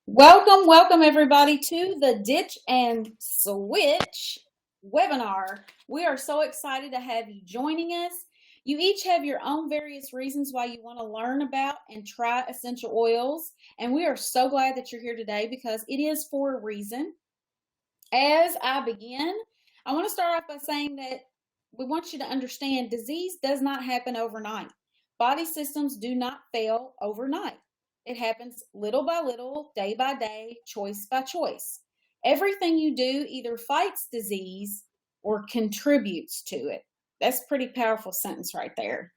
Welcome everybody to the Ditch and Switch webinar. We are so excited to have you joining us. You each have your own various reasons why you want to learn about and try essential oils, and we are so glad that you're here today because it is for a reason. As I begin, I want to start off by saying that we want you to understand disease does not happen overnight. Body systems do not fail overnight. It happens little by little, day by day, choice by choice. Everything you do either fights disease or contributes to it. That's a pretty powerful sentence right there.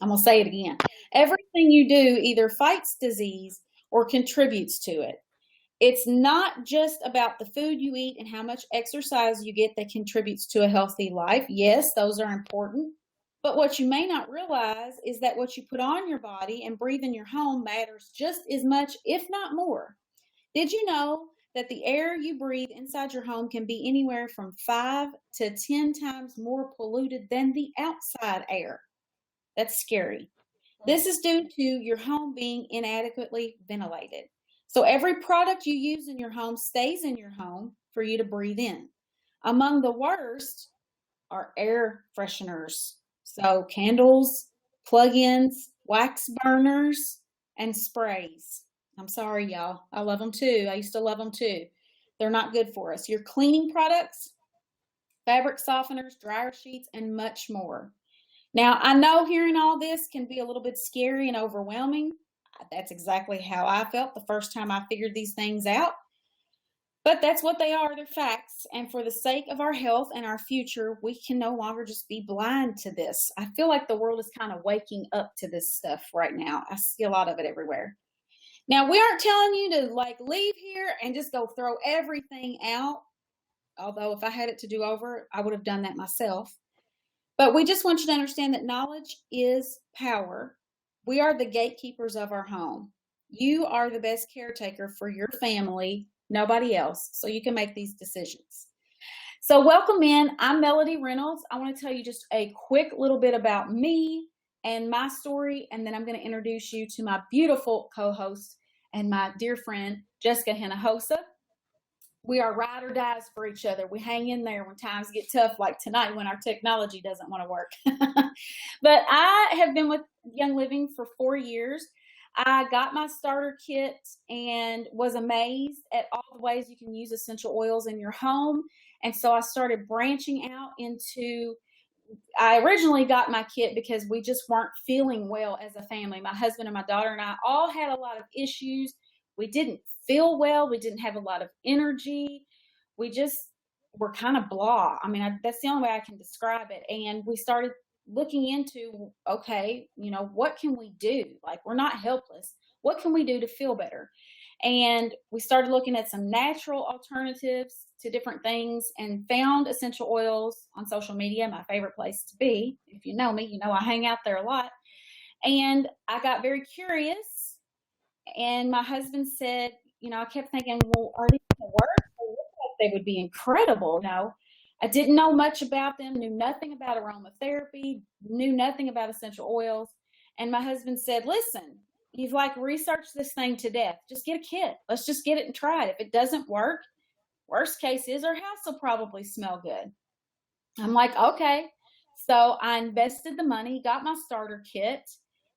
I'm going to say it again. Everything you do either fights disease or contributes to it. It's not just about the food you eat and how much exercise you get that contributes to a healthy life. Yes, those are important. But what you may not realize is that what you put on your body and breathe in your home matters just as much, if not more. Did you know that the air you breathe inside your home can be anywhere from 5 to 10 times more polluted than the outside air? That's scary. This is due to your home being inadequately ventilated. So every product you use in your home stays in your home for you to breathe in. Among the worst are air fresheners. So candles, plug-ins, wax burners, and sprays. I'm sorry, y'all. I love them too. I used to love them too. They're not good for us. Your cleaning products, fabric softeners, dryer sheets, and much more. Now, I know hearing all this can be a little bit scary and overwhelming. That's exactly how I felt the first time I figured these things out. But that's what they are. They're facts. And for the sake of our health and our future, we can no longer just be blind to this. I feel like the world is kind of waking up to this stuff right now. I see a lot of it everywhere. Now, we aren't telling you to leave here and just go throw everything out. Although if I had it to do over, I would have done that myself. But we just want you to understand that knowledge is power. We are the gatekeepers of our home. You are the best caretaker for your family, nobody else, so you can make these decisions. So welcome in. I'm Melody Reynolds. I want to tell you just a quick little bit about me and my story, and then I'm going to introduce you to my beautiful co-host and my dear friend, Jessica Hinojosa. We are ride or dies for each other. We hang in there when times get tough, like tonight when our technology doesn't want to work. But I have been with Young Living for 4 years. I got my starter kit and was amazed at all the ways you can use essential oils in your home. And so I started branching out I originally got my kit because we just weren't feeling well as a family. My husband and my daughter and I all had a lot of issues. We didn't feel well. We didn't have a lot of energy. We just were kind of blah. I mean, that's the only way I can describe it. And we started looking into, okay, what can we do? Like, we're not helpless. What can we do to feel better? And we started looking at some natural alternatives to different things and found essential oils on social media, my favorite place to be. If you know me, you know I hang out there a lot. And I got very curious. And my husband said, I kept thinking, well, are these going to work? They look like they would be incredible. I didn't know much about them, knew nothing about aromatherapy, knew nothing about essential oils. And my husband said, listen, you've researched this thing to death. Just get a kit. Let's just get it and try it. If it doesn't work, worst case is our house will probably smell good. I'm like, okay. So I invested the money, got my starter kit.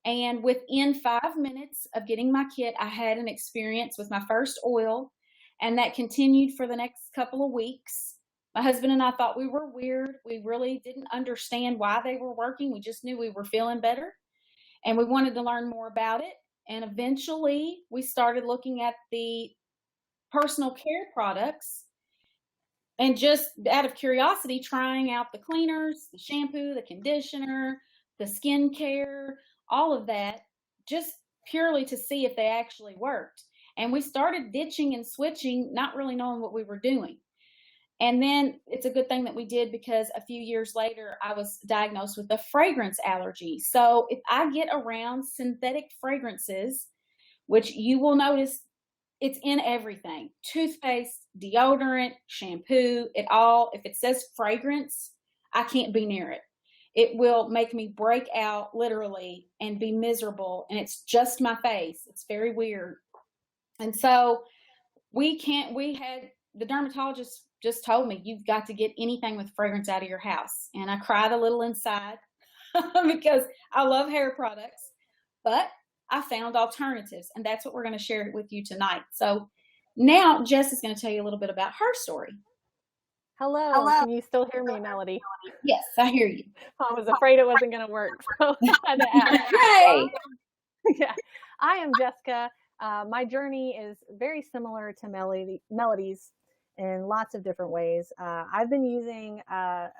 And within 5 minutes of getting my kit, I had an experience with my first oil, and that continued for the next couple of weeks. My husband and I thought we were weird. We really didn't understand why they were working. We just knew we were feeling better, and we wanted to learn more about it. And eventually, we started looking at the personal care products and just out of curiosity, trying out the cleaners, the shampoo, the conditioner, the skin care, all of that, just purely to see if they actually worked. And we started ditching and switching, not really knowing what we were doing. And then it's a good thing that we did, because a few years later, I was diagnosed with a fragrance allergy. So if I get around synthetic fragrances, which you will notice it's in everything, toothpaste, deodorant, shampoo, if it says fragrance, I can't be near it. it will make me break out literally and be miserable. And it's just my face. It's very weird. And so the dermatologist just told me, you've got to get anything with fragrance out of your house. And I cried a little inside because I love hair products, but I found alternatives, and that's what we're going to share with you tonight. So now Jess is going to tell you a little bit about her story. Hello. Can you still hear me, Melody? Yes, I hear you. I was afraid it wasn't going to work, so I had to ask. Hey. Yeah, I am Jessica. My journey is very similar to Melody's in lots of different ways. I've been using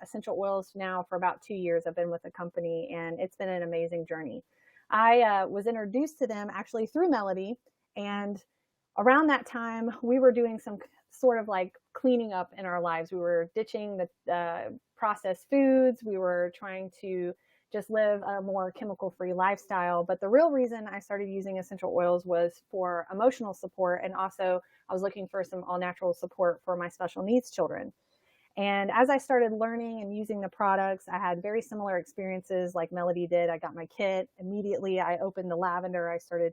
essential oils now for about 2 years. I've been with the company, and it's been an amazing journey. I was introduced to them actually through Melody, and around that time, we were doing some sort of like cleaning up in our lives. We were ditching the processed foods. We were trying to just live a more chemical-free lifestyle. But the real reason I started using essential oils was for emotional support. And also I was looking for some all-natural support for my special needs children. And as I started learning and using the products, I had very similar experiences like Melody did. I got my kit. Immediately, I opened the lavender. I started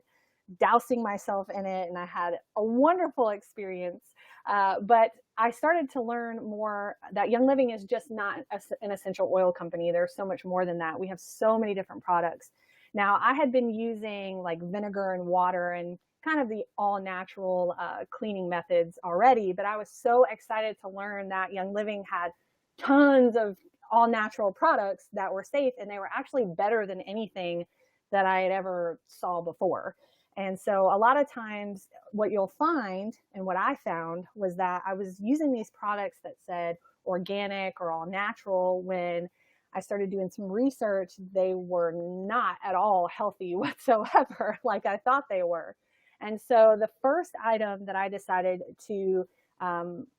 dousing myself in it, and I had a wonderful experience. But I started to learn more that Young Living is just not an essential oil company. There's so much more than that. We have so many different products. Now, I had been using like vinegar and water and kind of the all natural cleaning methods already, but I was so excited to learn that Young Living had tons of all natural products that were safe, and they were actually better than anything that I had ever saw before. And so a lot of times what you'll find, and what I found, was that I was using these products that said organic or all natural. When I started doing some research, they were not at all healthy whatsoever, like I thought they were. And so the first item that I decided to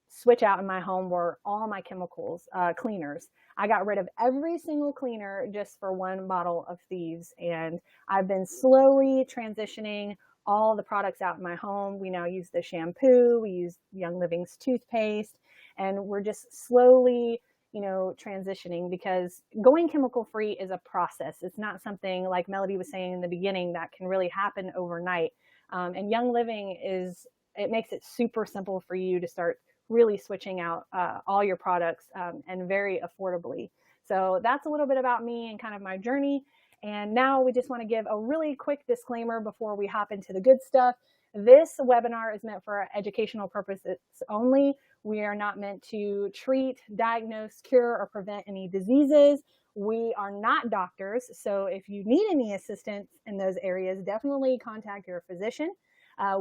switch out in my home were all my chemicals, cleaners. I got rid of every single cleaner just for one bottle of Thieves. And I've been slowly transitioning all the products out in my home. We now use the shampoo, we use Young Living's toothpaste, and we're just slowly, transitioning, because going chemical free is a process. It's not something, like Melody was saying in the beginning, that can really happen overnight. And Young Living it makes it super simple for you to start really switching out all your products and very affordably. So that's a little bit about me and kind of my journey. And now we just want to give a really quick disclaimer before we hop into the good stuff. This webinar is meant for educational purposes only. We are not meant to treat, diagnose, cure, or prevent any diseases. We are not doctors, so if you need any assistance in those areas, definitely contact your physician.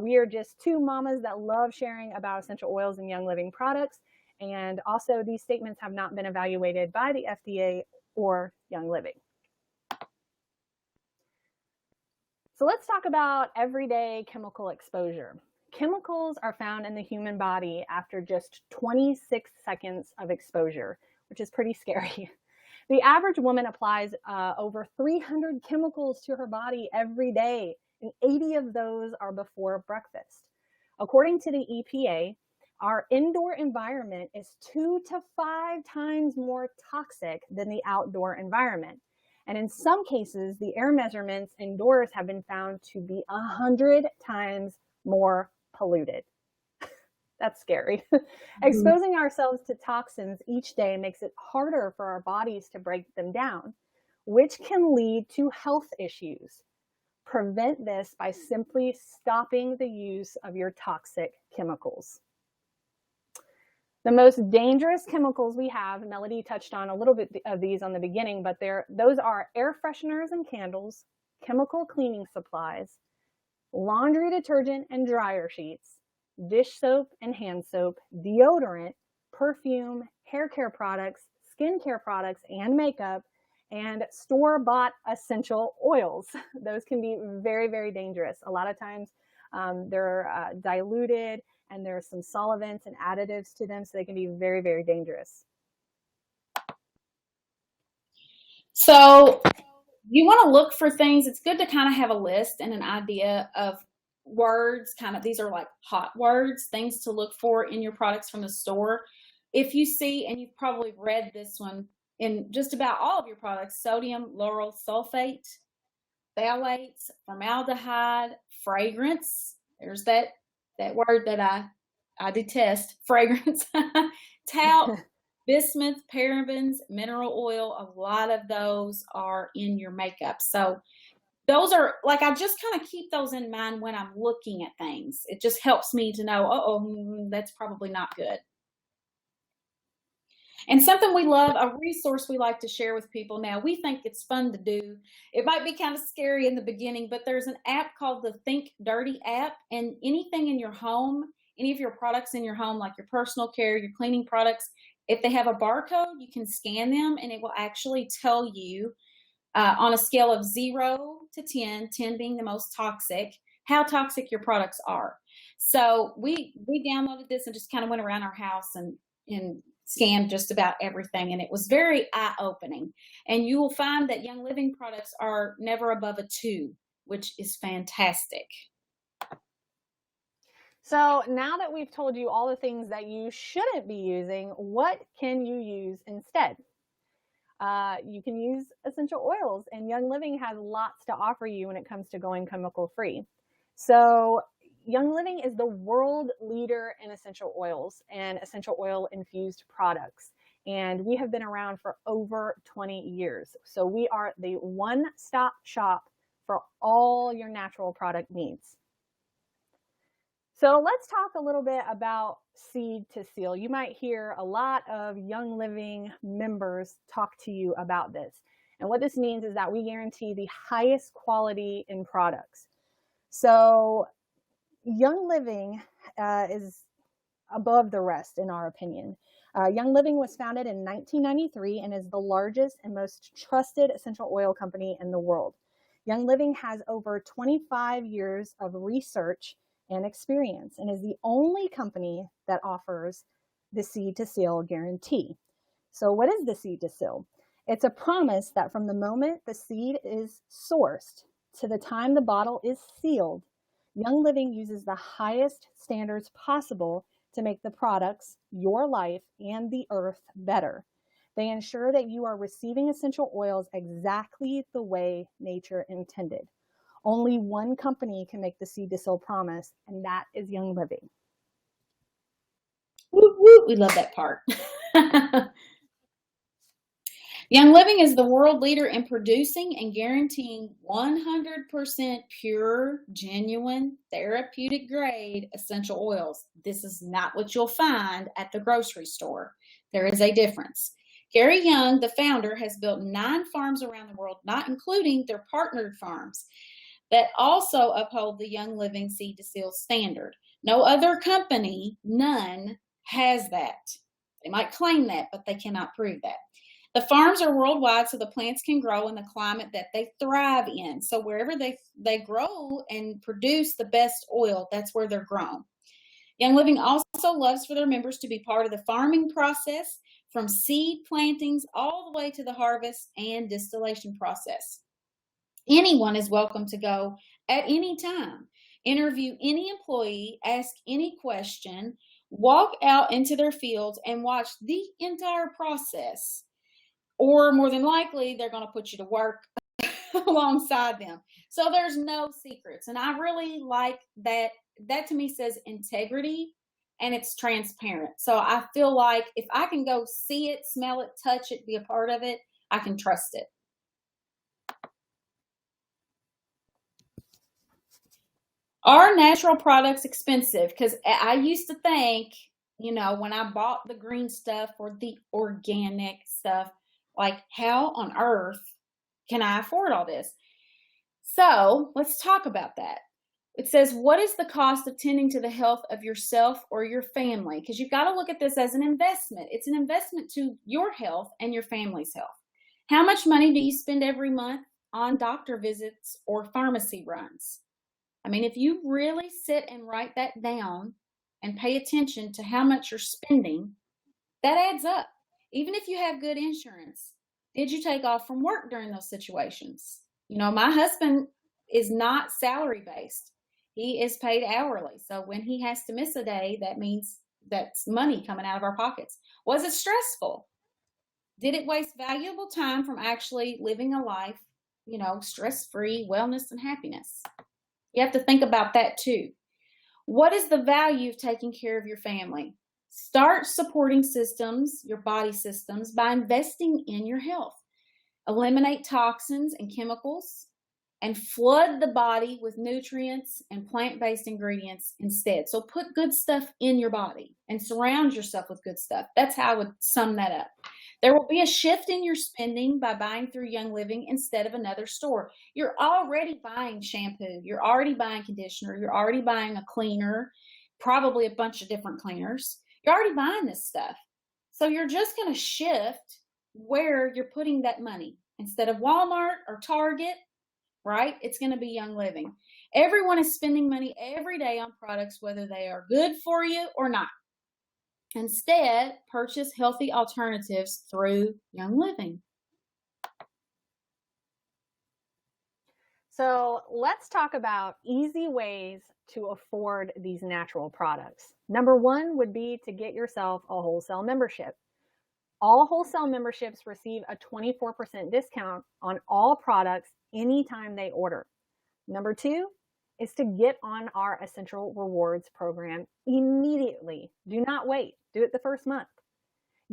We are just two mamas that love sharing about essential oils and Young Living products. And also, these statements have not been evaluated by the FDA or Young Living. So let's talk about everyday chemical exposure. Chemicals are found in the human body after just 26 seconds of exposure, which is pretty scary. The average woman applies over 300 chemicals to her body every day, and 80 of those are before breakfast. According to the EPA, our indoor environment is 2 to 5 times more toxic than the outdoor environment. And in some cases, the air measurements indoors have been found to be 100 times more polluted. That's scary. Exposing ourselves to toxins each day makes it harder for our bodies to break them down, which can lead to health issues. Prevent this by simply stopping the use of your toxic chemicals. The most dangerous chemicals we have, Melody touched on a little bit of these on the beginning, but those are air fresheners and candles, chemical cleaning supplies, laundry detergent and dryer sheets, dish soap and hand soap, deodorant, perfume, hair care products, skin care products, and makeup, and store-bought essential oils. Those can be very, very dangerous. A lot of times they're diluted, and there's some solvents and additives to them, so they can be very, very dangerous. So you want to look for things. It's good to kind of have a list and an idea of words, these are like hot words, things to look for in your products from the store. If you see, and you've probably read this one in just about all of your products: sodium lauryl sulfate, phthalates, formaldehyde, fragrance. There's that word that I detest, fragrance. Talc, bismuth, parabens, mineral oil. A lot of those are in your makeup. So those are, like, I just kind of keep those in mind when I'm looking at things. It just helps me to know, that's probably not good. And something we love, a resource we like to share with people now, we think it's fun to do. It might be kind of scary in the beginning, but there's an app called the Think Dirty app, and anything in your home, any of your products in your home, like your personal care, your cleaning products, if they have a barcode, you can scan them and it will actually tell you on a scale of 0 to 10, 10 being the most toxic, how toxic your products are. So we downloaded this and just kind of went around our house and scanned just about everything, and it was very eye-opening. And you will find that Young Living products are never above a 2, which is fantastic. So now that we've told you all the things that you shouldn't be using, what can you use instead? You can use essential oils, and Young Living has lots to offer you when it comes to going chemical free. So Young Living is the world leader in essential oils and essential oil infused products. And we have been around for over 20 years. So we are the one-stop shop for all your natural product needs. So let's talk a little bit about seed to seal. You might hear a lot of Young Living members talk to you about this. And what this means is that we guarantee the highest quality in products. So Young Living is above the rest, in our opinion. Young Living was founded in 1993 and is the largest and most trusted essential oil company in the world. Young Living has over 25 years of research and experience and is the only company that offers the seed to seal guarantee. So what is the seed to seal? It's a promise that from the moment the seed is sourced to the time the bottle is sealed, Young Living uses the highest standards possible to make the products, your life, and the earth better. They ensure that you are receiving essential oils exactly the way nature intended. Only one company can make the seed to seal promise, and that is Young Living. Woo, woo, we love that part. Young Living is the world leader in producing and guaranteeing 100% pure, genuine, therapeutic grade essential oils. This is not what you'll find at the grocery store. There is a difference. Gary Young, the founder, has built 9 farms around the world, not including their partnered farms, that also uphold the Young Living seed to seal standard. No other company, none, has that. They might claim that, but they cannot prove that. The farms are worldwide, so the plants can grow in the climate that they thrive in. So wherever they grow and produce the best oil, that's where they're grown. Young Living also loves for their members to be part of the farming process, from seed plantings all the way to the harvest and distillation process. Anyone is welcome to go at any time, interview any employee, ask any question, walk out into their fields and watch the entire process. Or more than likely, they're going to put you to work alongside them. So there's no secrets. And I really like that. That to me says integrity, and it's transparent. So I feel like if I can go see it, smell it, touch it, be a part of it, I can trust it. Are natural products expensive? Because I used to think, when I bought the green stuff or the organic stuff, like, how on earth can I afford all this? So let's talk about that. It says, what is the cost of tending to the health of yourself or your family? Because you've got to look at this as an investment. It's an investment to your health and your family's health. How much money do you spend every month on doctor visits or pharmacy runs? I mean, if you really sit and write that down and pay attention to how much you're spending, that adds up. Even if you have good insurance, did you take off from work during those situations? My husband is not salary based. He is paid hourly. So when he has to miss a day, that means that's money coming out of our pockets. Was it stressful? Did it waste valuable time from actually living a life, stress-free, wellness, and happiness? You have to think about that too. What is the value of taking care of your family? Start supporting systems, your body systems, by investing in your health. Eliminate toxins and chemicals and flood the body with nutrients and plant-based ingredients instead. So put good stuff in your body and surround yourself with good stuff. That's how I would sum that up. There will be a shift in your spending by buying through Young Living instead of another store. You're already buying shampoo. You're already buying conditioner. You're already buying a cleaner, probably a bunch of different cleaners. You're already buying this stuff. So you're just going to shift where you're putting that money. Instead of Walmart or Target, right? It's going to be Young Living. Everyone is spending money every day on products, whether they are good for you or not. Instead, purchase healthy alternatives through Young Living. So let's talk about easy ways to afford these natural products. Number one would be to get yourself a wholesale membership. All wholesale memberships receive a 24% discount on all products anytime they order. Number two is to get on our Essential Rewards program immediately. Do not wait. Do it the first month.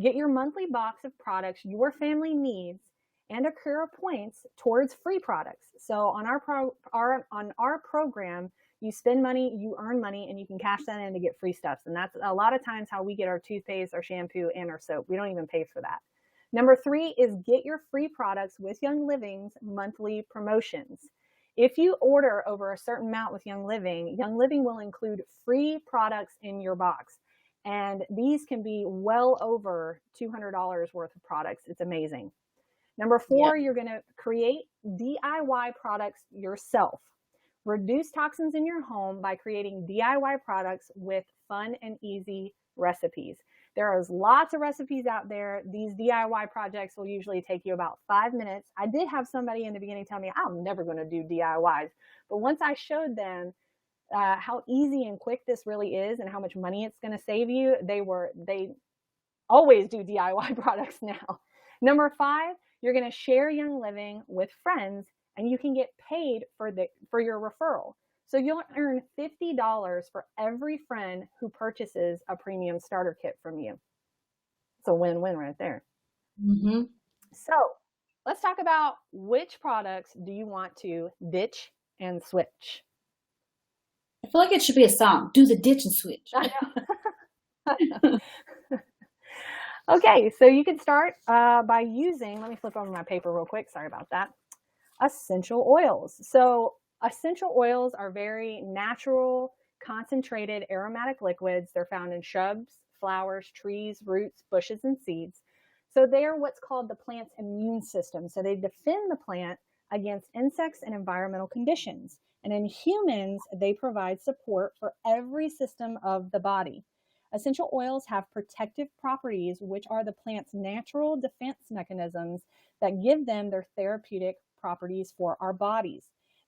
Get your monthly box of products your family needs and accrue points towards free products. So on our program, you spend money, you earn money, and you can cash that in to get free stuff. And that's a lot of times how we get our toothpaste, our shampoo, and our soap. We don't even pay for that. Number three is get your free products with Young Living's monthly promotions. If you order over a certain amount with Young Living will include free products in your box. And these can be well over $200 worth of products. It's amazing. Number four, You're going to create DIY products yourself. Reduce toxins in your home by creating DIY products with fun and easy recipes. There is lots of recipes out there. These DIY projects will usually take you about 5 minutes. I did have somebody in the beginning tell me, I'm never going to do DIYs. But once I showed them how easy and quick this really is and how much money it's going to save you, they always do DIY products now. Number five, you're going to share Young Living with friends, and you can get paid for your referral. So you'll earn $50 for every friend who purchases a premium starter kit from you. It's a win-win right there. Mm-hmm. So let's talk about which products do you want to ditch and switch. I feel like it should be a song. Do the ditch and switch. I know. Okay, so you can start by using, let me flip over my paper real quick. Sorry about that. Essential oils. So essential oils are very natural, concentrated aromatic liquids. They're found in shrubs, flowers, trees, roots, bushes, and seeds. So they are what's called the plant's immune system. So they defend the plant against insects and environmental conditions. And in humans, they provide support for every system of the body. Essential oils have protective properties, which are the plant's natural defense mechanisms that give them their therapeutic properties for our bodies.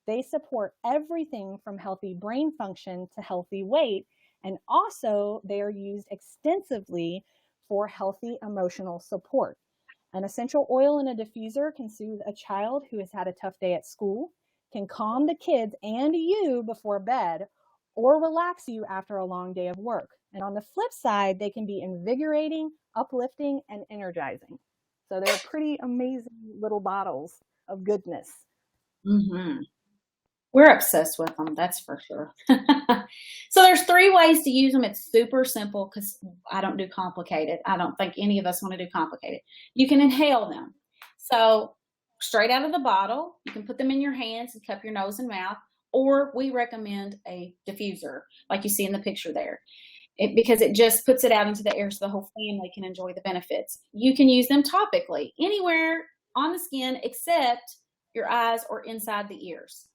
They support everything from healthy brain function to healthy weight, and also they are used extensively for healthy emotional support. An essential oil in a diffuser can soothe a child who has had a tough day at school, can calm the kids and you before bed, or relax you after a long day of work. And on the flip side, they can be invigorating, uplifting, and energizing. So they're pretty amazing little bottles of goodness. Mm-hmm. We're obsessed with them, that's for sure. So there's 3 ways to use them. It's super simple because I don't do complicated. I don't think any of us want to do complicated. You can inhale them. So straight out of the bottle, you can put them in your hands and cup your nose and mouth, or we recommend a diffuser like you see in the picture there. Because it just puts it out into the air so the whole family can enjoy the benefits. You can use them topically anywhere on the skin except your eyes or inside the ears.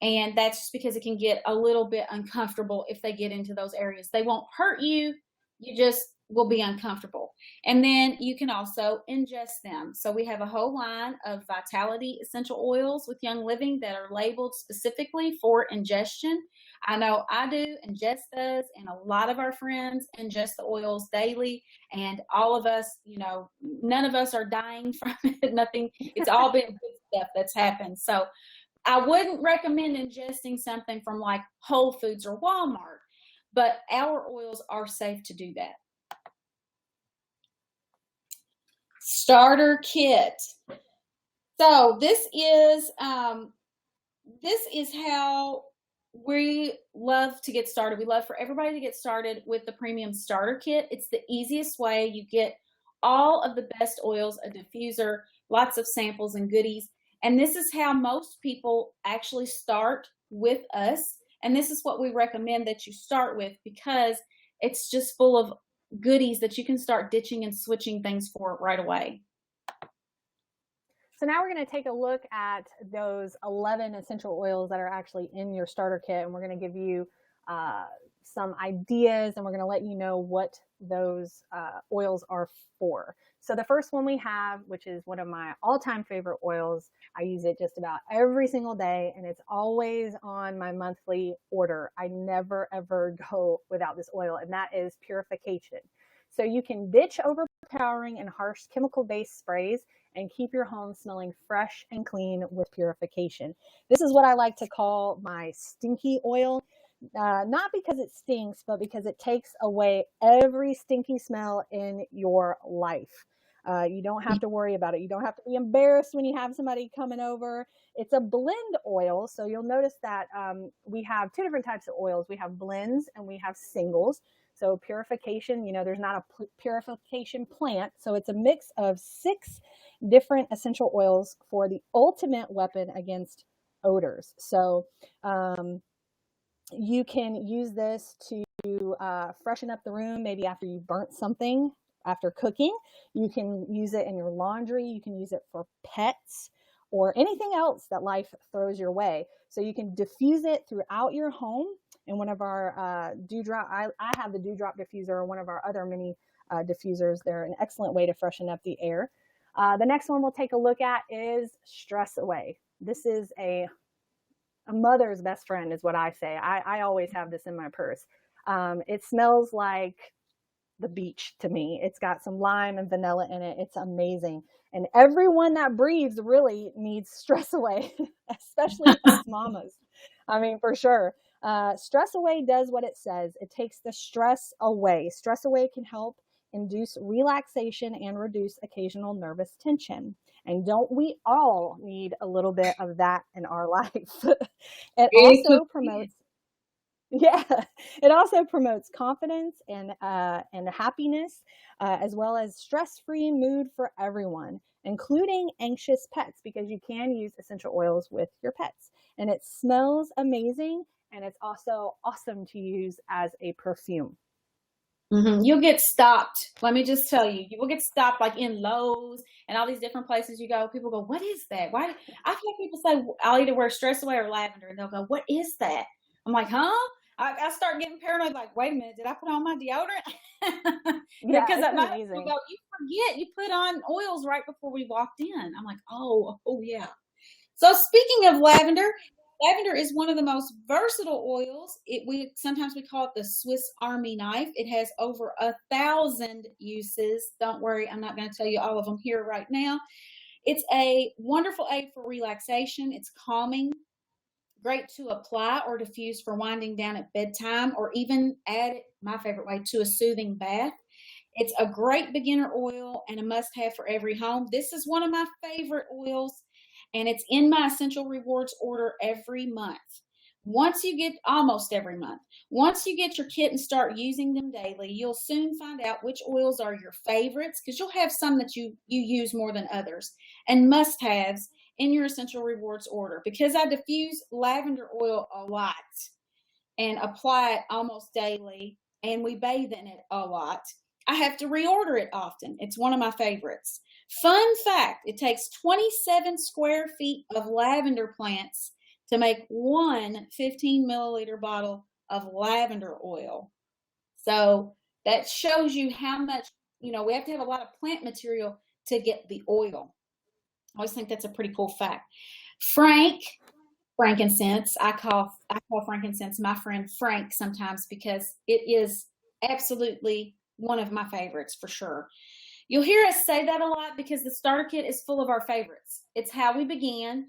And that's just because it can get a little bit uncomfortable if they get into those areas. They won't hurt you. You just will be uncomfortable. And then you can also ingest them. So we have a whole line of Vitality essential oils with Young Living that are labeled specifically for ingestion. I know I do, and Jess does, and a lot of our friends ingest the oils daily. And all of us, none of us are dying from it. Nothing. It's all been good stuff that's happened. So I wouldn't recommend ingesting something from like Whole Foods or Walmart, but our oils are safe to do that. Starter kit. So this is how we love to get started. We love for everybody to get started with the premium starter kit. It's the easiest way. You get all of the best oils, a diffuser, lots of samples and goodies. And this is how most people actually start with us. And this is what we recommend that you start with, because it's just full of goodies that you can start ditching and switching things for right away. So now we're going to take a look at those 11 essential oils that are actually in your starter kit, and we're going to give you some ideas, and we're going to let you know what those oils are for. So the first one we have, which is one of my all-time favorite oils, I use it just about every single day, and it's always on my monthly order. I never, ever go without this oil, and that is Purification. So you can ditch overpowering and harsh chemical-based sprays and keep your home smelling fresh and clean with Purification. This is what I like to call my stinky oil. Not because it stinks, but because it takes away every stinky smell in your life. You don't have to worry about it. You don't have to be embarrassed when you have somebody coming over. It's a blend oil, so you'll notice that we have two different types of oils. We have blends and we have singles. So Purification, there's not a purification plant, so it's a mix of 6 different essential oils for the ultimate weapon against odors. So you can use this to freshen up the room, maybe after you burnt something after cooking. You can use it in your laundry. You can use it for pets or anything else that life throws your way. So you can diffuse it throughout your home. And one of our dewdrop, I have the dewdrop diffuser, or one of our other mini diffusers. They're an excellent way to freshen up the air. The next one we'll take a look at is Stress Away. This is a mother's best friend, is what I say. I always have this in my purse. It smells like the beach to me. It's got some lime and vanilla in it. It's amazing. And everyone that breathes really needs Stress Away, especially us mamas. I mean, for sure. Stress Away does what it says. It takes the stress away. Stress Away can help induce relaxation and reduce occasional nervous tension. And don't we all need a little bit of that in our life? It also promotes it also promotes confidence and happiness, as well as stress-free mood for everyone, including anxious pets, because you can use essential oils with your pets. And it smells amazing, and it's also awesome to use as a perfume. Mm-hmm. You'll get stopped. Let me just tell you, you will get stopped like in Lowe's and all these different places you go. People go, "What is that?" Why? I feel people say, "I'll either wear Stress Away or lavender," and they'll go, "What is that?" I'm like, "Huh?" I start getting paranoid. Like, wait a minute, did I put on my deodorant? Yeah, Because it's my amazing. husband will go, "You forget you put on oils right before we walked in." I'm like, "Oh yeah." So speaking of lavender. Lavender is one of the most versatile oils. Sometimes we call it the Swiss Army knife. It has over 1,000 uses. Don't worry, I'm not going to tell you all of them here right now. It's a wonderful aid for relaxation. It's calming, great to apply or diffuse for winding down at bedtime, or even add it, my favorite way, to a soothing bath. It's a great beginner oil and a must-have for every home. This is one of my favorite oils, and it's in my Essential Rewards order every month. Almost every month. Once you get your kit and start using them daily, you'll soon find out which oils are your favorites, because you'll have some that you use more than others, and must-haves in your Essential Rewards order. Because I diffuse lavender oil a lot and apply it almost daily, and we bathe in it a lot, I have to reorder it often. It's one of my favorites. Fun fact, it takes 27 square feet of lavender plants to make one 15 milliliter bottle of lavender oil. So That shows you how much, we have to have a lot of plant material to get the oil. I always think that's a pretty cool fact. Frankincense. I call frankincense my friend Frank sometimes because it is absolutely one of my favorites for sure. You'll hear us say that a lot because the starter kit is full of our favorites. It's how we began,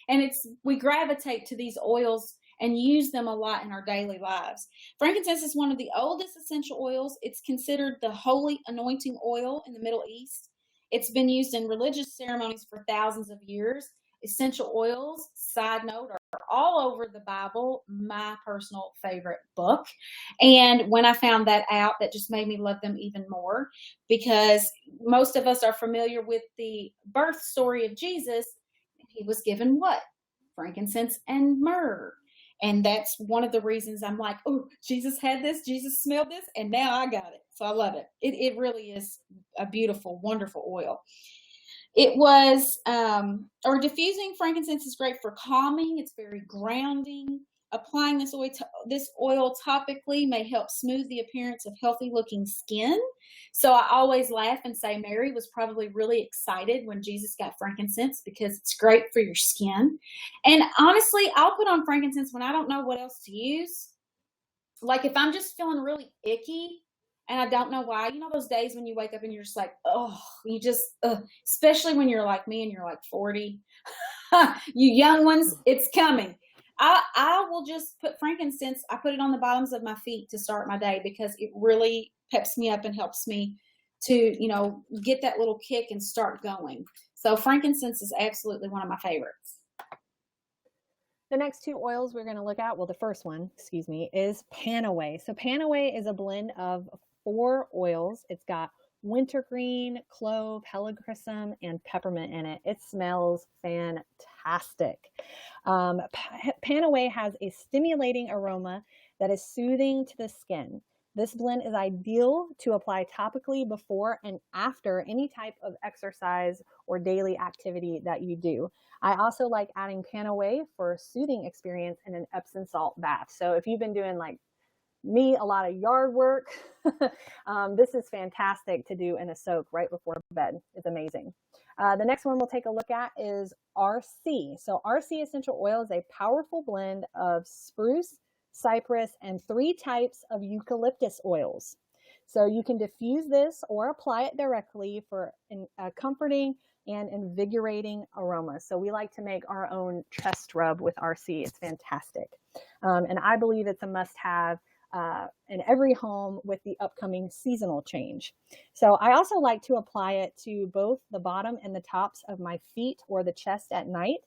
and we gravitate to these oils and use them a lot in our daily lives. Frankincense is one of the oldest essential oils. It's considered the holy anointing oil in the Middle East. It's been used in religious ceremonies for thousands of years. Essential oils, side note, are all over the Bible, my personal favorite book. And when I found that out, that just made me love them even more, because most of us are familiar with the birth story of Jesus. He was given what? Frankincense and myrrh. And that's one of the reasons I'm like, oh, Jesus had this, Jesus smelled this, and now I got it. So I love it. It really is a beautiful, wonderful oil. It was, or diffusing frankincense is great for calming. It's very grounding. Applying this oil topically may help smooth the appearance of healthy looking skin. So I always laugh and say Mary was probably really excited when Jesus got frankincense because it's great for your skin. And honestly, I'll put on frankincense when I don't know what else to use. Like if I'm just feeling really icky, and I don't know why. Those days when you wake up and you're just like, oh, especially when you're like me and you're like 40. You young ones, it's coming. I will just put frankincense. I put it on the bottoms of my feet to start my day because it really peps me up and helps me to, get that little kick and start going. So frankincense is absolutely one of my favorites. The next two oils we're going to look at, well, the first one, is Panaway. So Panaway is a blend of 4 oils. It's got wintergreen, clove, helichrysum, and peppermint in it. It smells fantastic. Panaway has a stimulating aroma that is soothing to the skin. This blend is ideal to apply topically before and after any type of exercise or daily activity that you do. I also like adding Panaway for a soothing experience in an Epsom salt bath. So if you've been doing like me, a lot of yard work, this is fantastic to do in a soak right before bed. It's amazing. The next one we'll take a look at is RC. So RC essential oil is a powerful blend of spruce, cypress, and 3 types of eucalyptus oils. So you can diffuse this or apply it directly for a comforting and invigorating aroma. So we like to make our own chest rub with RC. It's fantastic. And I believe it's a must-have in every home with the upcoming seasonal change. So I also like to apply it to both the bottom and the tops of my feet or the chest at night,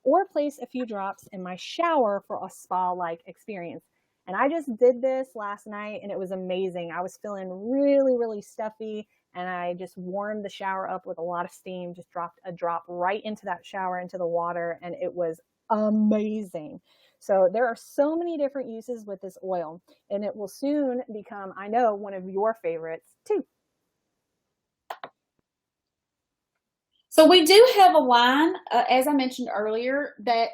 or place a few drops in my shower for a spa-like experience. And I just did this last night and it was amazing. I was feeling really, really stuffy and I just warmed the shower up with a lot of steam, just dropped a drop right into that shower, into the water, and it was amazing. So there are so many different uses with this oil, and it will soon become, I know, one of your favorites too. So we do have a line, as I mentioned earlier, that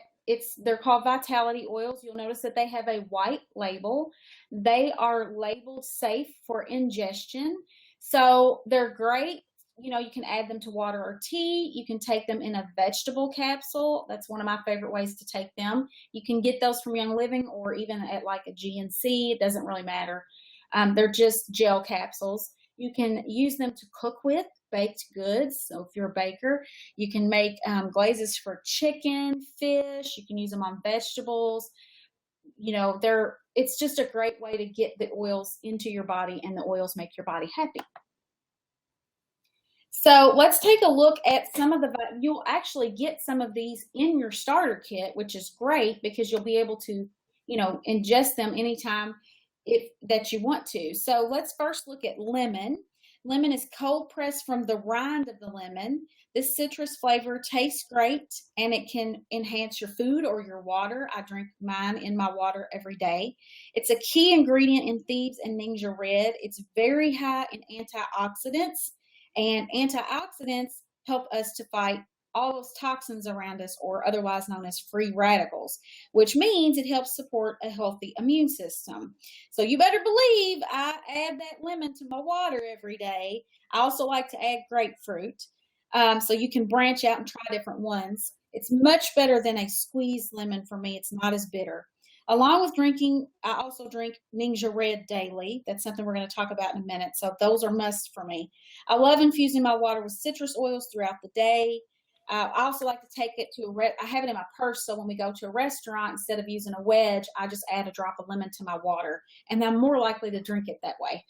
they're called Vitality oils. You'll notice that they have a white label. They are labeled safe for ingestion. So they're great. You can add them to water or tea. You can take them in a vegetable capsule. That's one of my favorite ways to take them. You can get those from Young Living or even at like a GNC. It doesn't really matter. They're just gel capsules. You can use them to cook with baked goods. So if you're a baker, you can make glazes for chicken, fish. You can use them on vegetables. It's just a great way to get the oils into your body, and the oils make your body happy. So let's take a look at you'll actually get some of these in your starter kit, which is great because you'll be able to, ingest them anytime that you want to. So let's first look at lemon. Lemon is cold pressed from the rind of the lemon. This citrus flavor tastes great and it can enhance your food or your water. I drink mine in my water every day. It's a key ingredient in Thieves and Ninja Red. It's very high in antioxidants, and antioxidants help us to fight all those toxins around us, or otherwise known as free radicals, which means it helps support a healthy immune system. So you better believe I add that lemon to my water every day. I also like to add grapefruit. So you can branch out and try different ones. It's much better than a squeezed lemon for me. It's not as bitter. Along with drinking, I also drink Ninja Red daily. That's something we're going to talk about in a minute. So those are must for me. I love infusing my water with citrus oils throughout the day. I also like to take it to I have it in my purse, so when we go to a restaurant, instead of using a wedge, I just add a drop of lemon to my water, and I'm more likely to drink it that way.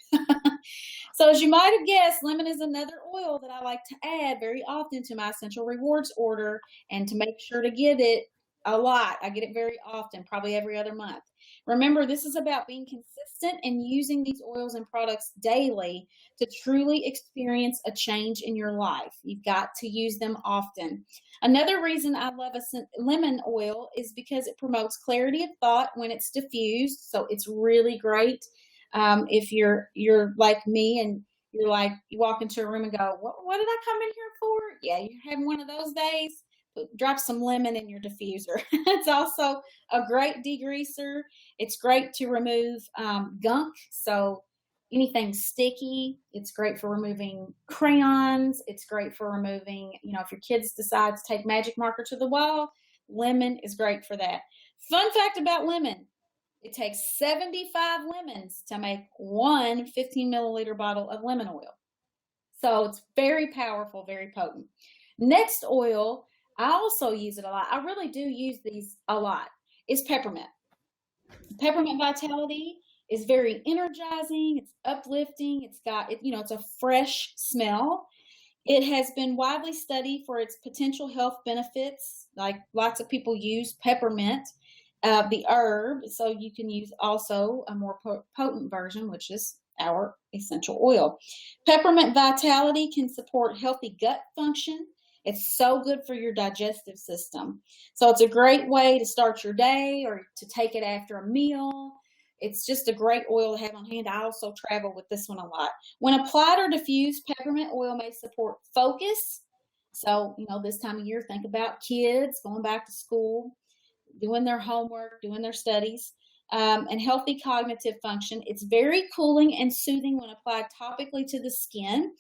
So as you might have guessed, lemon is another oil that I like to add very often to my Essential Rewards order, and to make sure to get it a lot. I get it very often, probably every other month. Remember, this is about being consistent and using these oils and products daily to truly experience a change in your life. You've got to use them often. Another reason I love lemon oil is because it promotes clarity of thought when it's diffused. So it's really great if you're like me and you're like, you walk into a room and go, what did I come in here for? Yeah, you're having one of those days. Drop some lemon in your diffuser. It's also a great degreaser. It's great to remove gunk. So anything sticky, it's great for removing crayons. It's great for removing, if your kids decide to take magic marker to the wall, lemon is great for that. Fun fact about lemon. It takes 75 lemons to make one 15 milliliter bottle of lemon oil. So it's very powerful, very potent. Next oil, I also use it a lot. I really do use these a lot. Is peppermint. Peppermint Vitality is very energizing. It's uplifting. It's got, it's a fresh smell. It has been widely studied for its potential health benefits. Like lots of people use peppermint, the herb. So you can use also a more potent version, which is our essential oil. Peppermint Vitality can support healthy gut function. It's so good for your digestive system. So it's a great way to start your day or to take it after a meal. It's just a great oil to have on hand. I also travel with this one a lot. When applied or diffused, peppermint oil may support focus. So, this time of year, think about kids going back to school, doing their homework, doing their studies, and healthy cognitive function. It's very cooling and soothing when applied topically to the skin.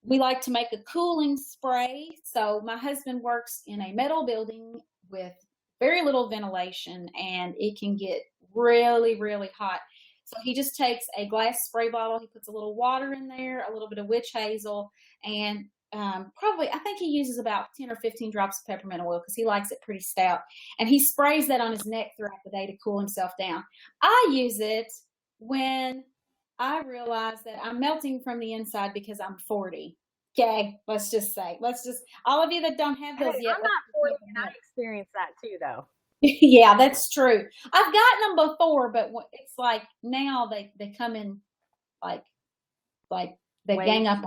We like to make a cooling spray. So my husband works in a metal building with very little ventilation, and it can get really, really hot. So he just takes a glass spray bottle. He puts a little water in there, a little bit of witch hazel, and I think he uses about 10 or 15 drops of peppermint oil because he likes it pretty stout. And he sprays that on his neck throughout the day to cool himself down. I use it when I realize that I'm melting from the inside because I'm 40. Okay, all of you that don't have those yet. I'm not 40 and I experienced that too, though. Yeah, that's true. I've gotten them before, but it's like now they come in like they gang up.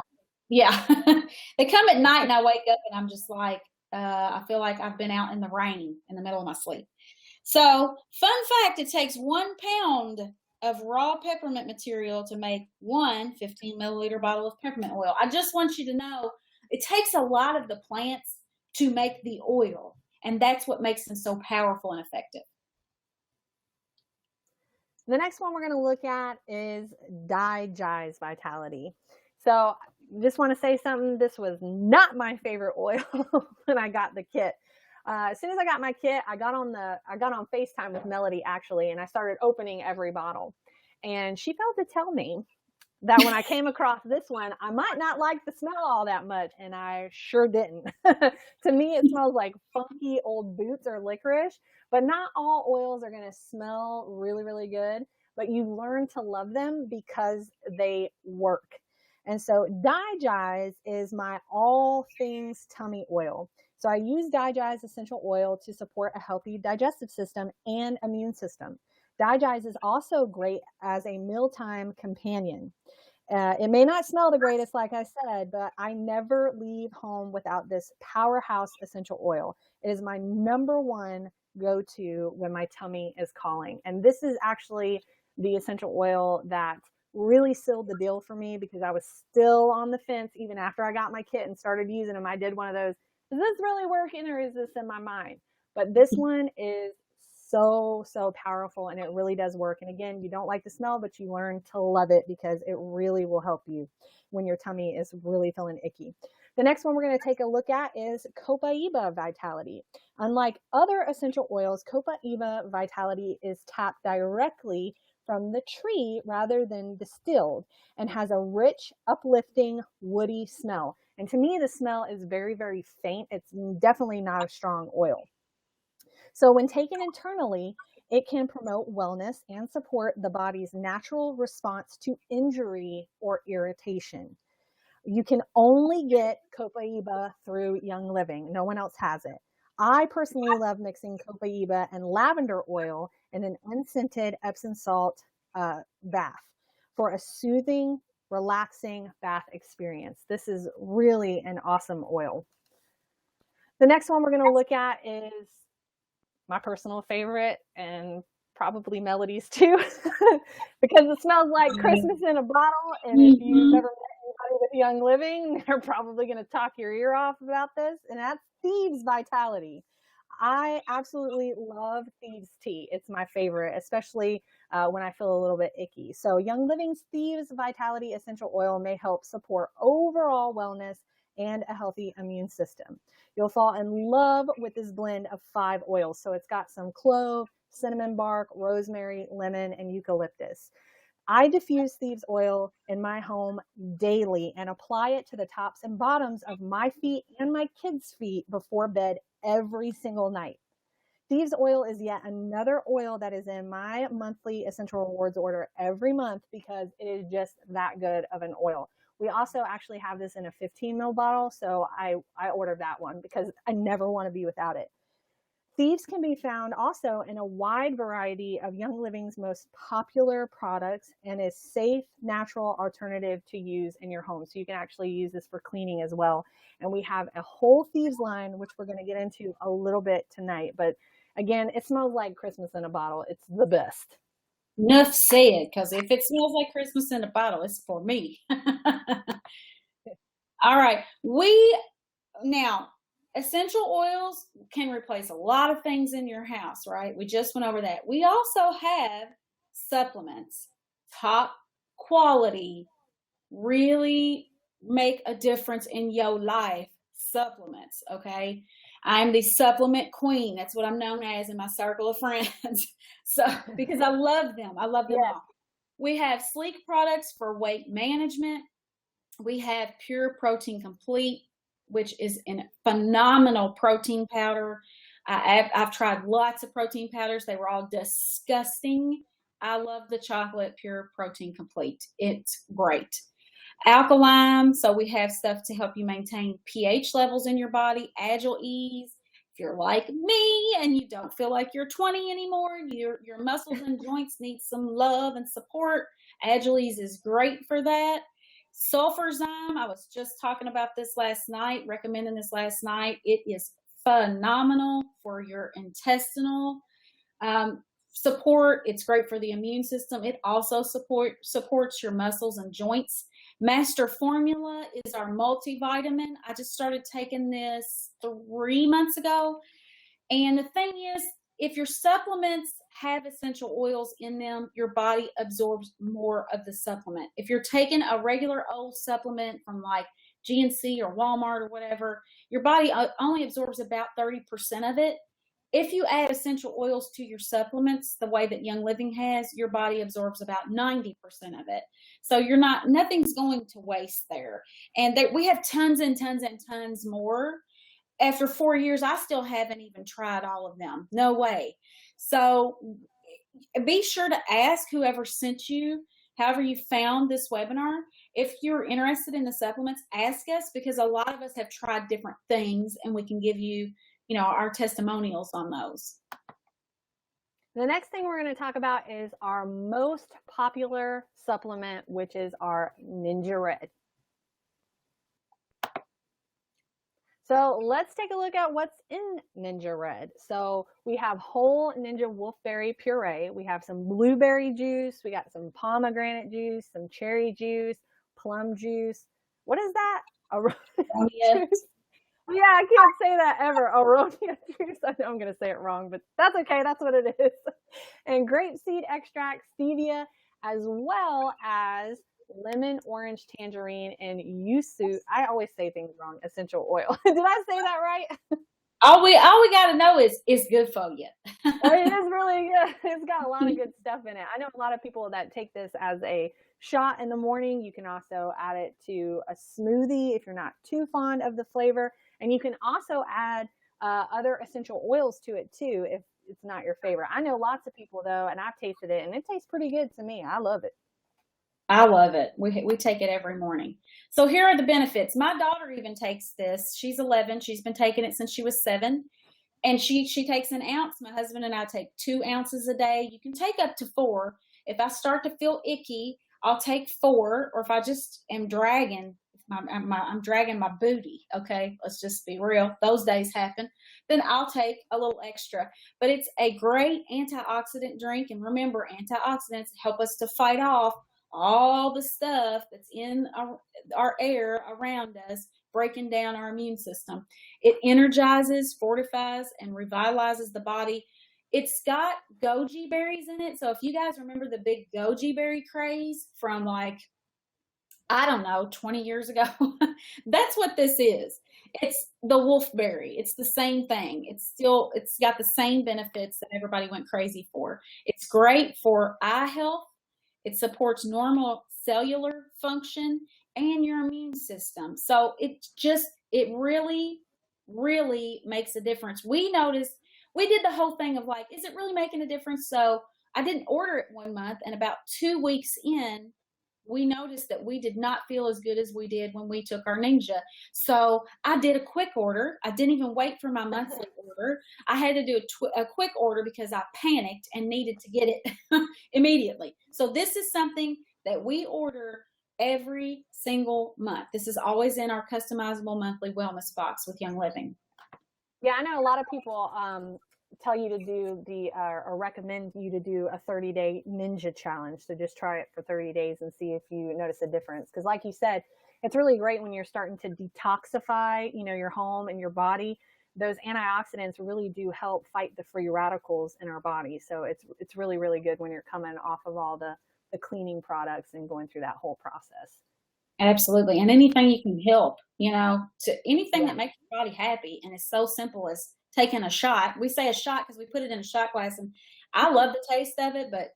Yeah, they come at night and I wake up and I'm just like, I feel like I've been out in the rain in the middle of my sleep. So, fun fact, it takes 1 pound of raw peppermint material to make one 15 milliliter bottle of peppermint oil. I just want you to know it takes a lot of the plants to make the oil, and that's what makes them so powerful and effective. The next one we're going to look at is diagnose Vitality. So just want to say something. This was not my favorite oil when I got the kit. As soon as I got my kit, I got on FaceTime with Melody actually, and I started opening every bottle. And she failed to tell me that when I came across this one, I might not like the smell all that much, and I sure didn't. To me, it smells like funky old boots or licorice, but not all oils are going to smell really, really good, but you learn to love them because they work. And so Digize is my all things tummy oil. So I use Digize essential oil to support a healthy digestive system and immune system. Digize is also great as a mealtime companion. It may not smell the greatest, like I said, but I never leave home without this powerhouse essential oil. It is my number one go-to when my tummy is calling. And this is actually the essential oil that really sealed the deal for me because I was still on the fence even after I got my kit and started using them. I did one of those is this really working or is this in my mind? But this one is so powerful, and it really does work. And again, you don't like the smell, but you learn to love it because it really will help you when your tummy is really feeling icky. The next one we're going to take a look at is Copaiba Vitality. Unlike other essential oils, Copaiba Vitality is tapped directly from the tree rather than distilled, and has a rich, uplifting, woody smell. And to me, the smell is very faint. It's definitely not a strong oil. So when taken internally, it can promote wellness and support the body's natural response to injury or irritation. You can only get Copaiba through Young Living. No one else has it. I personally love mixing Copaiba and lavender oil in an unscented Epsom salt bath for a soothing, relaxing bath experience. This is really an awesome oil. The next one we're going to look at is my personal favorite, and probably Melody's too, because it smells like Christmas in a bottle. And if you've never met anybody with Young Living, they're probably going to talk your ear off about this, and that's Thieves Vitality. I absolutely love Thieves tea. It's my favorite, especially when I feel a little bit icky. So Young Living's Thieves Vitality Essential Oil may help support overall wellness and a healthy immune system. You'll fall in love with this blend of 5 oils. So it's got some clove, cinnamon bark, rosemary, lemon, and eucalyptus. I diffuse Thieves oil in my home daily and apply it to the tops and bottoms of my feet and my kids' feet before bed every single night. Thieves oil is yet another oil that is in my monthly Essential Rewards order every month because it is just that good of an oil. We also actually have this in a 15 ml bottle, so I ordered that one because I never want to be without it. Thieves can be found also in a wide variety of Young Living's most popular products and is safe, natural alternative to use in your home. So you can actually use this for cleaning as well. And we have a whole Thieves line, which we're going to get into a little bit tonight. But again, it smells like Christmas in a bottle. It's the best. Enough said, because if it smells like Christmas in a bottle, it's for me. All right. Now, essential oils can replace a lot of things in your house, right? We just went over that. We also have supplements, top quality, really make a difference in your life supplements, okay? I'm the supplement queen. That's what I'm known as in my circle of friends. So, because I love them. I love them all. We have sleek products for weight management. We have Pure Protein Complete, which is a phenomenal protein powder. I've tried lots of protein powders. They were all disgusting. I love the chocolate Pure Protein Complete. It's great. Alkaline, so we have stuff to help you maintain pH levels in your body. Agile Ease, if you're like me and you don't feel like you're 20 anymore, your muscles and joints need some love and support, Agile Ease is great for that. Sulfurzyme, I was just talking about this last night, recommending this last night. It is phenomenal for your intestinal support. It's great for the immune system. It also supports your muscles and joints. Master Formula is our multivitamin. I just started taking this 3 months ago. And the thing is, if your supplements have essential oils in them, your body absorbs more of the supplement. If you're taking a regular old supplement from like GNC or Walmart or whatever, your body only absorbs about 30% of it. If you add essential oils to your supplements, the way that Young Living has, your body absorbs about 90% of it. So nothing's going to waste there. And we have tons and tons and tons more. After 4 years, I still haven't even tried all of them. No way. So be sure to ask whoever sent you, however you found this webinar. If you're interested in the supplements, ask us, because a lot of us have tried different things and we can give you, our testimonials on those. The next thing we're going to talk about is our most popular supplement, which is our Ninja Red. So let's take a look at what's in Ninja Red. So we have whole Ninja Wolfberry puree. We have some blueberry juice. We got some pomegranate juice, some cherry juice, plum juice. What is that? Juice. Yeah, I can't say that ever. Aronia juice. I know I'm going to say it wrong, but that's okay. That's what it is. And grapeseed extract, stevia, as well as lemon, orange, tangerine, and yuzu. I always say things wrong. Essential oil. Did I say that right? All we got to know is it's good for you. It is really good. It's got a lot of good stuff in it. I know a lot of people that take this as a shot in the morning. You can also add it to a smoothie if you're not too fond of the flavor. And you can also add other essential oils to it too if it's not your favorite. I know lots of people though, and I've tasted it and it tastes pretty good to me. I love it. I love it. We take it every morning. So here are the benefits. My daughter even takes this. She's 11. She's been taking it since she was 7. And she takes an ounce. My husband and I take 2 ounces a day. You can take up to 4. If I start to feel icky, I'll take 4. Or if I just am dragging, I'm dragging my booty. Okay, let's just be real. Those days happen. Then I'll take a little extra. But it's a great antioxidant drink. And remember, antioxidants help us to fight off all the stuff that's in our air around us, breaking down our immune system. It energizes, fortifies, and revitalizes the body. It's got goji berries in it. So if you guys remember the big goji berry craze from like, I don't know, 20 years ago, that's what this is. It's the wolfberry. It's the same thing. It's got the same benefits that everybody went crazy for. It's great for eye health. It supports normal cellular function and your immune system. So it really, really makes a difference. We noticed, we did the whole thing of like, is it really making a difference? So I didn't order it 1 month, and about 2 weeks in, we noticed that we did not feel as good as we did when we took our Ninja. So I did a quick order. I didn't even wait for my monthly order. I had to do a quick order because I panicked and needed to get it immediately. So this is something that we order every single month. This is always in our customizable monthly wellness box with Young Living. Yeah, I know a lot of people tell you to do or recommend you to do a 30-day ninja challenge. So just try it for 30 days and see if you notice a difference. Because like you said, it's really great when you're starting to detoxify, your home and your body. Those antioxidants really do help fight the free radicals in our body. So it's really, really good when you're coming off of all the cleaning products and going through that whole process. Absolutely. And anything you can help, to anything Yeah. that makes your body happy. And it's so simple as taking a shot. We say a shot because we put it in a shot glass, and I love the taste of it, but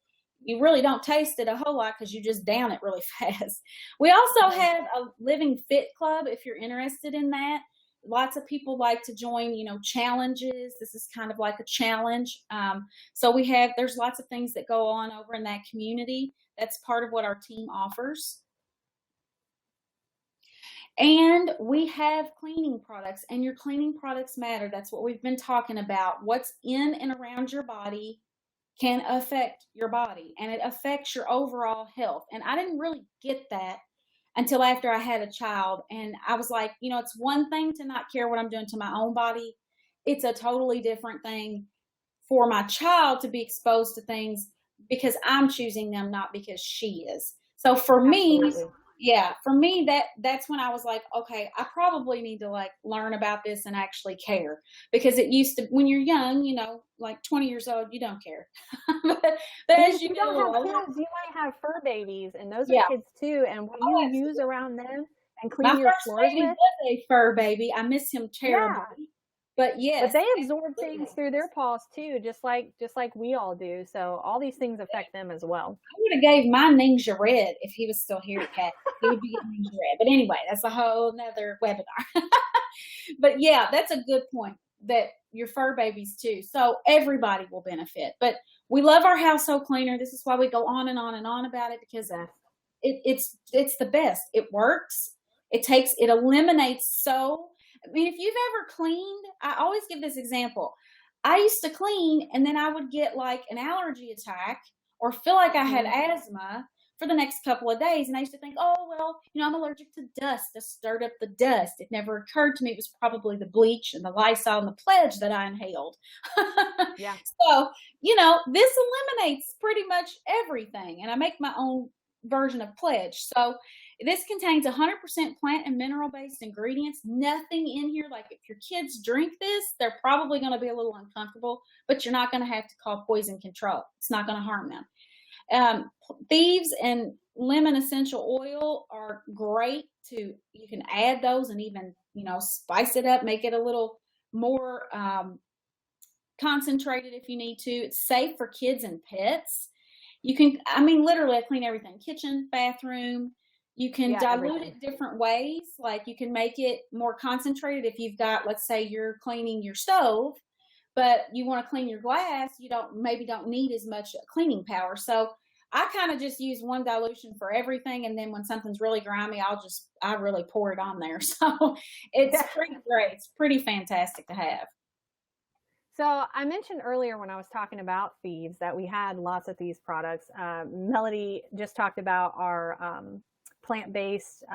you really don't taste it a whole lot because you just down it really fast. We also Yeah. have a Living Fit Club if you're interested in that. Lots of people like to join, challenges. This is kind of like a challenge. So there's lots of things that go on over in that community. That's part of what our team offers. And we have cleaning products, and your cleaning products matter. That's what we've been talking about. What's in and around your body can affect your body, and it affects your overall health. And I didn't really get that until after I had a child. And I was like, it's one thing to not care what I'm doing to my own body. It's a totally different thing for my child to be exposed to things because I'm choosing them, not because she is. So for me, Absolutely. yeah, for me that's when I was like, okay, I probably need to like learn about this and actually care, because it used to, when you're young, like 20 years old, you don't care. but And as if you you get a don't little have older, kids, you might have fur babies, and those are yeah. kids too. And what Oh, you use absolutely. around them and My clean your first floors baby with, was a fur baby. I miss him yeah. terribly. But But yes, they absorb things absolutely. through their paws too, just like we all do. So all these things affect them as well. I would have gave my Ninja Red if he was still here, Cat. He would be getting Ninja Red. But anyway, that's a whole nother webinar. But yeah, that's a good point, that your fur babies too. So everybody will benefit. But we love our household cleaner. This is why we go on and on and on about it, because Yes. it's the best. It works. It eliminates so. I mean, if you've ever cleaned, I always give this example. I used to clean, and then I would get like an allergy attack or feel like I had Hmm. asthma for the next couple of days. And I used to think, oh, well, I'm allergic to dust. I stirred up the dust. It never occurred to me it was probably the bleach and the Lysol and the Pledge that I inhaled. Yeah. So, this eliminates pretty much everything. And I make my own version of Pledge. So This contains 100% plant and mineral-based ingredients. Nothing in here, like if your kids drink this, they're probably going to be a little uncomfortable, but you're not going to have to call poison control. It's not going to harm them. Thieves and lemon essential oil are great you can add those and even, spice it up, make it a little more concentrated if you need to. It's safe for kids and pets. You can, literally I clean everything, kitchen, bathroom. You can dilute it different ways. Like you can make it more concentrated if you've got, let's say you're cleaning your stove, but you want to clean your glass, you maybe don't need as much cleaning power. So I kind of just use one dilution for everything. And then when something's really grimy, I really pour it on there. So it's pretty great. It's pretty fantastic to have. So I mentioned earlier when I was talking about thieves that we had lots of these products. Melody just talked about our plant-based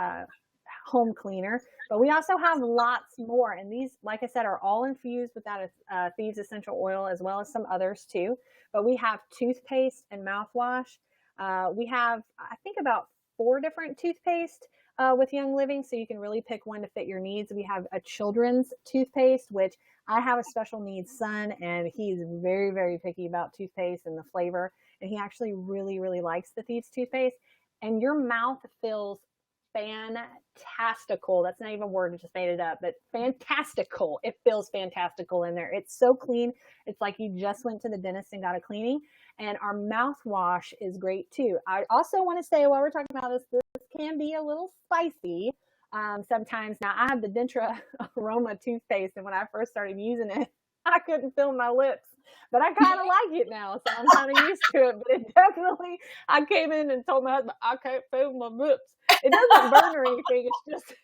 home cleaner, but we also have lots more. And these, like I said, are all infused with that thieves essential oil, as well as some others too. But we have toothpaste and mouthwash. We have, I think, about 4 different toothpaste with Young Living, so you can really pick one to fit your needs. We have a children's toothpaste, which I have a special needs son, and he's very, very picky about toothpaste and the flavor. And he actually really, really likes the Thieves toothpaste. And your mouth feels fantastical. That's not even a word, I just made it up, but fantastical. It feels fantastical in there. It's so clean. It's like you just went to the dentist and got a cleaning. And our mouthwash is great too. I also want to say, while we're talking about this can be a little spicy sometimes. Now, I have the Dentra Aroma toothpaste, and when I first started using it, I couldn't feel my lips. But I kind of like it now, so I'm kind of used to it. But it definitely, I came in and told my husband, I can't feel my lips. It doesn't burn or anything. It's just.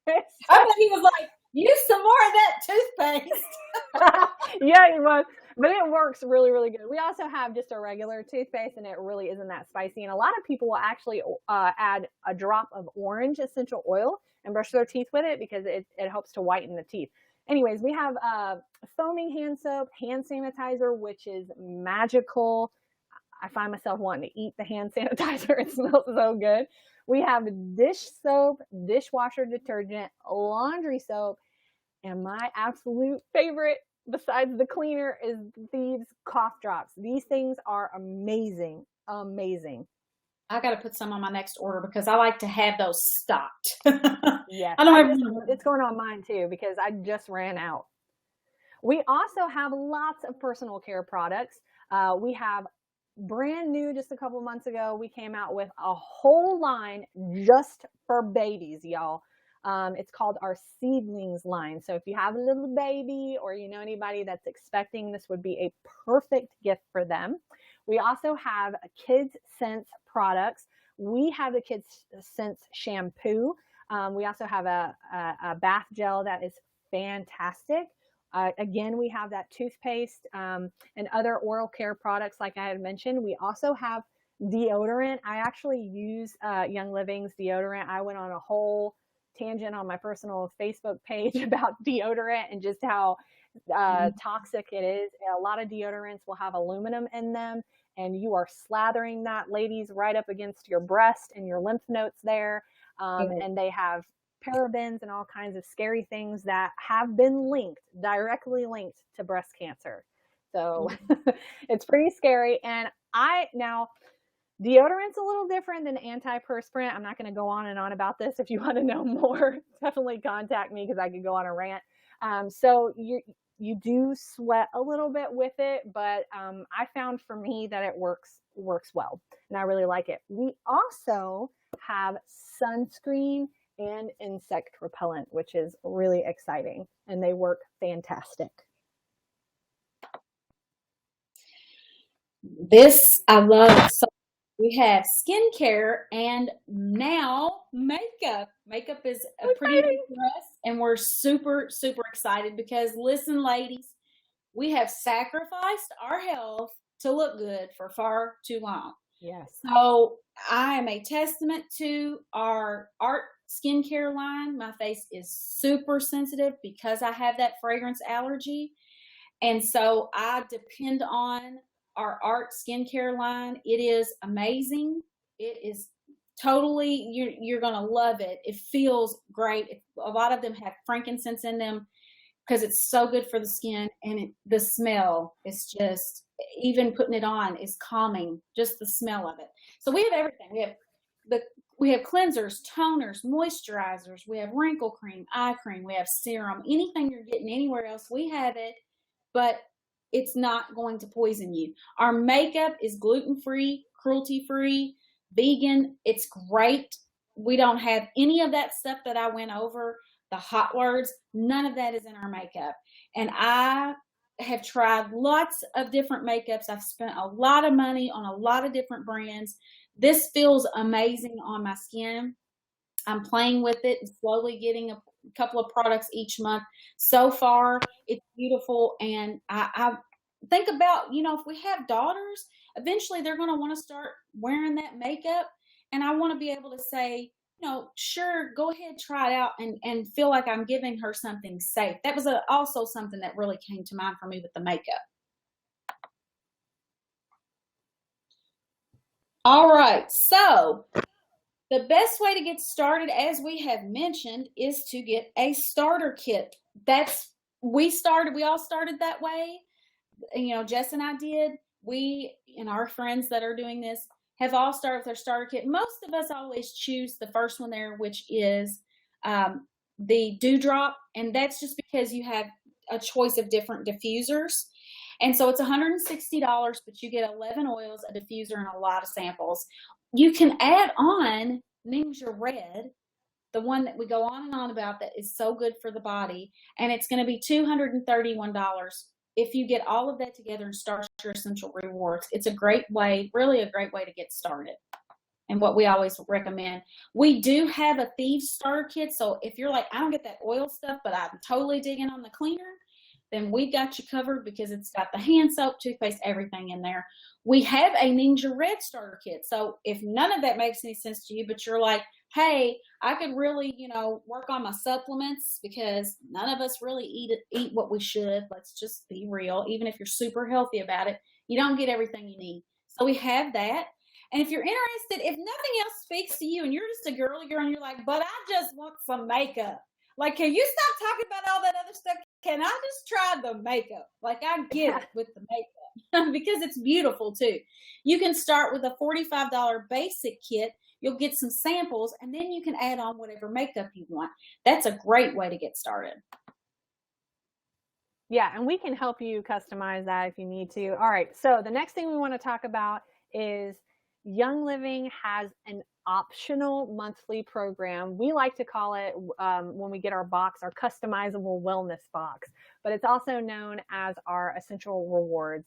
I bet he was like, use some more of that toothpaste. Yeah, he was. But it works really, really good. We also have just a regular toothpaste, and it really isn't that spicy. And a lot of people will actually add a drop of orange essential oil and brush their teeth with it because it helps to whiten the teeth. Anyways, we have foaming hand soap, hand sanitizer, which is magical. I find myself wanting to eat the hand sanitizer. It smells so good. We have dish soap, dishwasher detergent, laundry soap, and my absolute favorite, besides the cleaner, is Thieves cough drops. These things are amazing, amazing. I got to put some on my next order because I like to have those stocked. Yes, I it's going on mine too because I just ran out. We also have lots of personal care products. We have brand new, just a couple months ago, we came out with a whole line just for babies, y'all. It's called our Seedlings line. So if you have a little baby or you know anybody that's expecting, this would be a perfect gift for them. We also have Kids Sense products. We have the Kids Sense shampoo. We also have a bath gel that is fantastic. Again, we have that toothpaste and other oral care products like I had mentioned. We also have deodorant. I actually use Young Living's deodorant. I went on a whole tangent on my personal Facebook page about deodorant and just how toxic it is. A lot of deodorants will have aluminum in them, and you are slathering that, ladies, right up against your breast and your lymph nodes there. And they have parabens and all kinds of scary things that have been directly linked to breast cancer. So it's pretty scary. And now deodorant's a little different than antiperspirant. I'm not going to go on and on about this. If you want to know more, definitely contact me because I could go on a rant. So you do sweat a little bit with it, but I found for me that it works well, and I really like it. We also have sunscreen and insect repellent, which is really exciting, and they work fantastic. This I love. So we have skincare and now makeup. Makeup is a pretty big for us, and we're super, super excited because listen, ladies, we have sacrificed our health to look good for far too long. Yes. So I am a testament to our art skincare line. My face is super sensitive because I have that fragrance allergy. And so I depend on our art skincare line. It is amazing. It is totally, you're gonna love it. It feels great. A lot of them have frankincense in them because it's so good for the skin, and the smell is just, even putting it on is calming, just the smell of it. So we have everything. The we have cleansers, toners, moisturizers, we have wrinkle cream, eye cream, we have serum. Anything you're getting anywhere else, we have it, but it's not going to poison you. Our makeup is gluten-free, cruelty-free, vegan. It's great. We don't have any of that stuff that I went over, the hot words. None of that is in our makeup. And I have tried lots of different makeups. I've spent a lot of money on a lot of different brands. This feels amazing on my skin. I'm playing with it and slowly getting a couple of products each month. So far, it's beautiful. And I think about, if we have daughters, eventually they're going to want to start wearing that makeup. And I want to be able to say, sure, go ahead, try it out, and feel like I'm giving her something safe. That was also something that really came to mind for me with the makeup. All right, so the best way to get started, as we have mentioned, is to get a starter kit. We all started that way. Jess and I did. We and our friends that are doing this have all started with their starter kit. Most of us always choose the first one there, which is the Dewdrop, and that's just because you have a choice of different diffusers. And so it's $160, but you get 11 oils, a diffuser, and a lot of samples. You can add on Ninja Red, the one that we go on and on about that is so good for the body, and it's going to be $231 if you get all of that together and start your essential rewards. It's a great way, really a great way to get started, and what we always recommend. We do have a Thieves starter kit, so if you're like, I don't get that oil stuff, but I'm totally digging on the cleaner, then we've got you covered because it's got the hand soap, toothpaste, everything in there. We have a Ninja Red starter kit. So if none of that makes any sense to you, but you're like, hey, I could really, work on my supplements because none of us really eat what we should. Let's just be real. Even if you're super healthy about it, you don't get everything you need. So we have that. And if you're interested, if nothing else speaks to you and you're just a girly girl and you're like, but I just want some makeup. Like, can you stop talking about all that other stuff? Can I just try the makeup? Like, I get it with the makeup because it's beautiful too. You can start with a $45 basic kit. You'll get some samples, and then you can add on whatever makeup you want. That's a great way to get started. Yeah, and we can help you customize that if you need to. All right, so the next thing we want to talk about is Young Living has an optional monthly program. We like to call it, when we get our box, our customizable wellness box, but it's also known as our essential rewards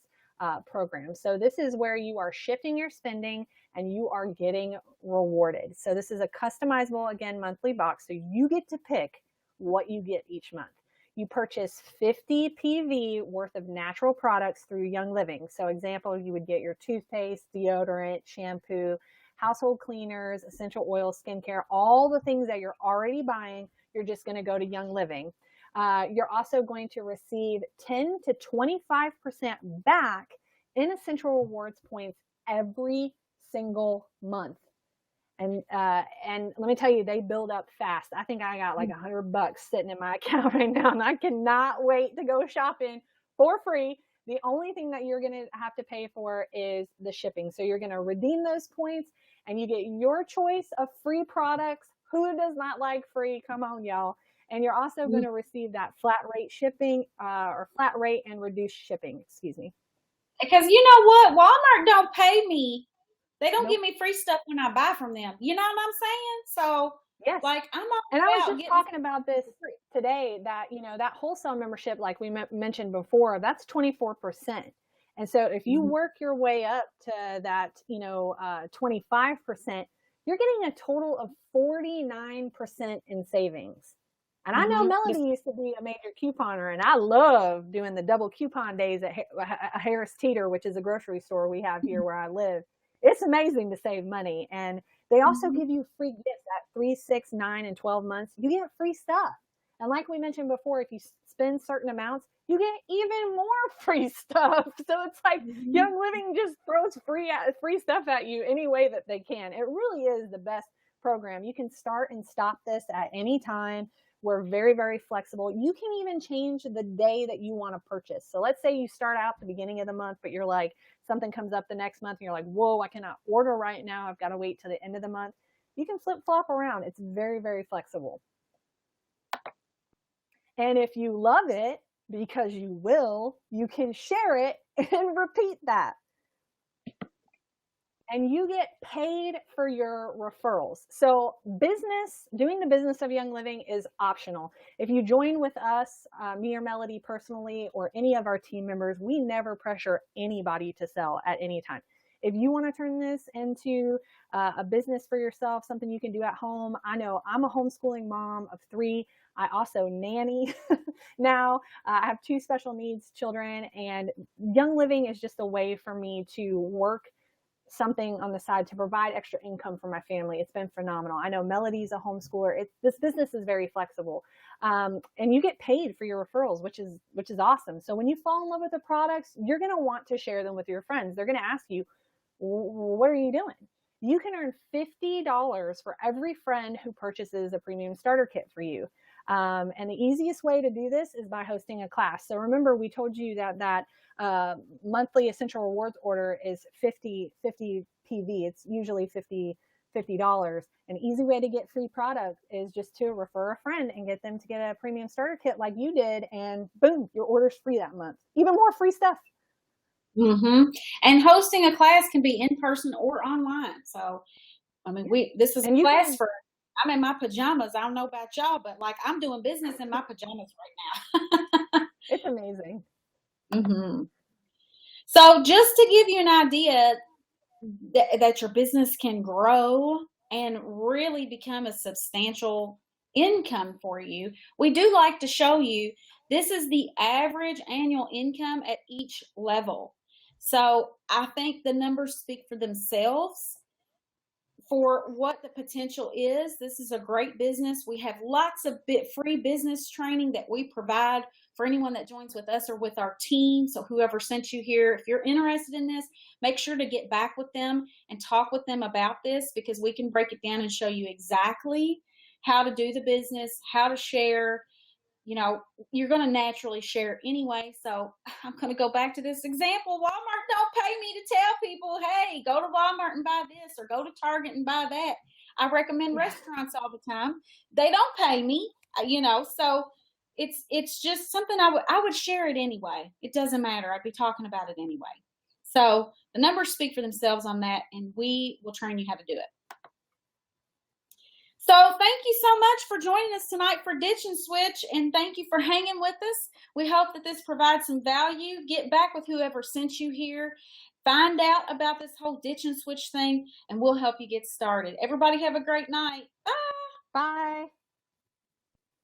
program. So this is where you are shifting your spending and you are getting rewarded. So this is a customizable, again, monthly box. So you get to pick what you get each month. You purchase 50 PV worth of natural products through Young Living. So example, you would get your toothpaste, deodorant, shampoo, household cleaners, essential oil, skincare, all the things that you're already buying, you're just going to go to Young Living. You're also going to receive 10 to 25% back in essential rewards points every single month. And let me tell you, they build up fast. I think I got like $100 sitting in my account right now, and I cannot wait to go shopping for free. The only thing that you're going to have to pay for is the shipping. So you're going to redeem those points and you get your choice of free products. Who does not like free? Come on, y'all. And you're also going to receive that flat rate shipping, or flat rate and reduced shipping, excuse me. Because you know what? Walmart don't pay me. They don't give me free stuff when I buy from them. You know what I'm saying? So, yes. Like, I'm all and I was just talking about this today, that, that wholesale membership, like we mentioned before, that's 24%. And so if you work your way up to that, 25%, you're getting a total of 49% in savings. And I know Melody used to be a major couponer, and I love doing the double coupon days at Harris Teeter, which is a grocery store we have here where I live. It's amazing to save money. And they also give you free gifts at 3, 6, 9, and 12 months. You get free stuff. And like we mentioned before, if you spend certain amounts, you get even more free stuff. So it's like Young Living just throws free stuff at you any way that they can. It really is the best program. You can start and stop this at any time. We're very, very flexible. You can even change the day that you want to purchase. So let's say you start out the beginning of the month, but you're like, something comes up the next month and you're like, whoa, I cannot order right now. I've got to wait till the end of the month. You can flip flop around. It's very, very flexible. And if you love it, because you will, you can share it and repeat that. And you get paid for your referrals. So doing the business of Young Living is optional. If you join with us, me or Melody personally, or any of our team members, we never pressure anybody to sell at any time. If you want to turn this into a business for yourself, something you can do at home, I know I'm a homeschooling mom of 3. I also nanny now. I have 2 special needs children, and Young Living is just a way for me to work something on the side to provide extra income for my family. It's been phenomenal. I know Melody's a homeschooler. This business is very flexible, and you get paid for your referrals, which is awesome. So when you fall in love with the products, you're going to want to share them with your friends. They're going to ask you, what are you doing? You can earn $50 for every friend who purchases a premium starter kit for you. And the easiest way to do this is by hosting a class. So remember, we told you that monthly essential rewards order is 50 PV. It's usually $50. An easy way to get free product is just to refer a friend and get them to get a premium starter kit like you did, and boom, your order's free that month. Even more free stuff. And hosting a class can be in person or online. So, I mean, this is a class for, I'm in my pajamas. I don't know about y'all, but like, I'm doing business in my pajamas right now. It's amazing. So just to give you an idea that your business can grow and really become a substantial income for you, we do like to show you, this is the average annual income at each level. So I think the numbers speak for themselves for what the potential is. This is a great business. We have lots of free business training that we provide for anyone that joins with us or with our team. So whoever sent you here, if you're interested in this, make sure to get back with them and talk with them about this, because we can break it down and show you exactly how to do the business, how to share. You know, you're going to naturally share anyway. So I'm going to go back to this example. Walmart don't pay me to tell people, hey, go to Walmart and buy this, or go to Target and buy that. I recommend restaurants all the time. They don't pay me, you know, so it's just something I would share it anyway. It doesn't matter. I'd be talking about it anyway. So the numbers speak for themselves on that, and we will train you how to do it. So thank you so much for joining us tonight for Ditch and Switch, and thank you for hanging with us. We hope that this provides some value. Get back with whoever sent you here. Find out about this whole Ditch and Switch thing, and we'll help you get started. Everybody have a great night. Bye. Bye.